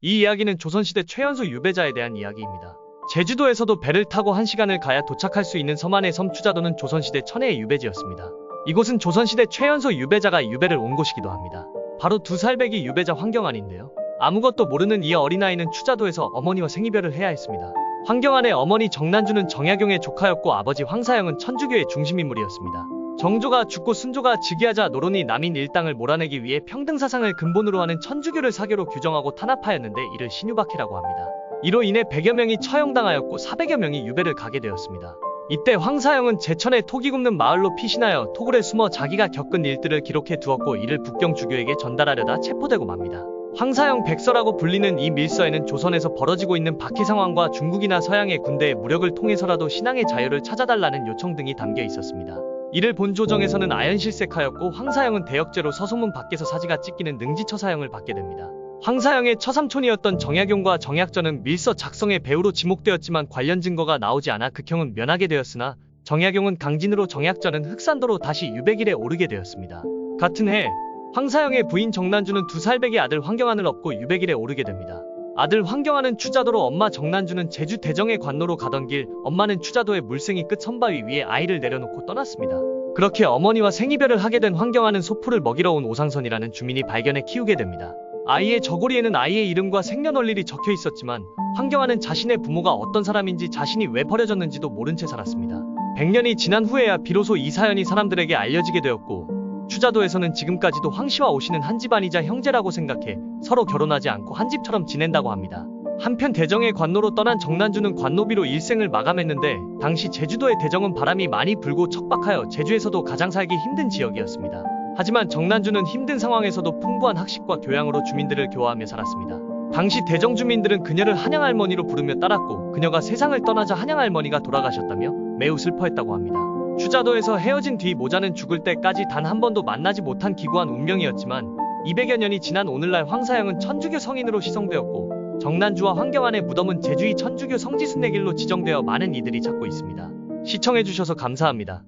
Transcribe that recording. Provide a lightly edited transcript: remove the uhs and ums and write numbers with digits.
이 이야기는 조선시대 최연소 유배자에 대한 이야기입니다. 제주도에서도 배를 타고 1시간을 가야 도착할 수 있는 섬 안의 섬 추자도는 조선시대 천혜의 유배지였습니다. 이곳은 조선시대 최연소 유배자가 유배를 온 곳이기도 합니다. 바로 두살배기 유배자 황경안인데요. 아무것도 모르는 이 어린아이는 추자도에서 어머니와 생이별을 해야 했습니다. 황경안의 어머니 정난주는 정약용의 조카였고 아버지 황사영은 천주교의 중심인물이었습니다. 정조가 죽고 순조가 즉위하자 노론이 남인 일당을 몰아내기 위해 평등사상을 근본으로 하는 천주교를 사교로 규정하고 탄압하였는데 이를 신유박해라고 합니다. 이로 인해 100여 명이 처형당하였고 400여 명이 유배를 가게 되었습니다. 이때 황사영은 제천의 토기 굽는 마을로 피신하여 토굴에 숨어 자기가 겪은 일들을 기록해 두었고 이를 북경 주교에게 전달하려다 체포되고 맙니다. 황사영 백서라고 불리는 이 밀서에는 조선에서 벌어지고 있는 박해 상황과 중국이나 서양의 군대의 무력을 통해서라도 신앙의 자유를 찾아달라는 요청 등이 담겨 있었습니다. 이를 본 조정에서는 아연실색하였고 황사영은 대역죄로 서소문 밖에서 사지가 찢기는 능지처사형을 받게 됩니다. 황사영의 처삼촌이었던 정약용과 정약전은 밀서 작성의 배우로 지목되었지만 관련 증거가 나오지 않아 극형은 면하게 되었으나 정약용은 강진으로 정약전은 흑산도로 다시 유배길에 오르게 되었습니다. 같은 해 황사영의 부인 정난주는 2살배기 아들 황경안을 업고 유배길에 오르게 됩니다. 아들 황경안은 추자도로 엄마 정난주는 제주 대정의 관노로 가던 길 엄마는 추자도의 물생이 끝 선바위 위에 아이를 내려놓고 떠났습니다. 그렇게 어머니와 생이별을 하게 된 황경안은 소풀을 먹이러 온 오상선이라는 주민이 발견해 키우게 됩니다. 아이의 저고리에는 아이의 이름과 생년월일이 적혀 있었지만 황경안은 자신의 부모가 어떤 사람인지 자신이 왜 버려졌는지도 모른 채 살았습니다. 100년이 지난 후에야 비로소 이 사연이 사람들에게 알려지게 되었고 추자도에서는 지금까지도 황씨와 오씨는 한 집안이자 형제라고 생각해 서로 결혼하지 않고 한 집처럼 지낸다고 합니다. 한편 대정의 관노로 떠난 정난주는 관노비로 일생을 마감했는데 당시 제주도의 대정은 바람이 많이 불고 척박하여 제주에서도 가장 살기 힘든 지역이었습니다. 하지만 정난주는 힘든 상황에서도 풍부한 학식과 교양으로 주민들을 교화하며 살았습니다. 당시 대정 주민들은 그녀를 한양할머니로 부르며 따랐고 그녀가 세상을 떠나자 한양할머니가 돌아가셨다며 매우 슬퍼했다고 합니다. 추자도에서 헤어진 뒤 모자는 죽을 때까지 단 한 번도 만나지 못한 기구한 운명이었지만 200여 년이 지난 오늘날 황사영은 천주교 성인으로 시성되었고 정난주와 황경안의 무덤은 제주의 천주교 성지순례길로 지정되어 많은 이들이 찾고 있습니다. 시청해주셔서 감사합니다.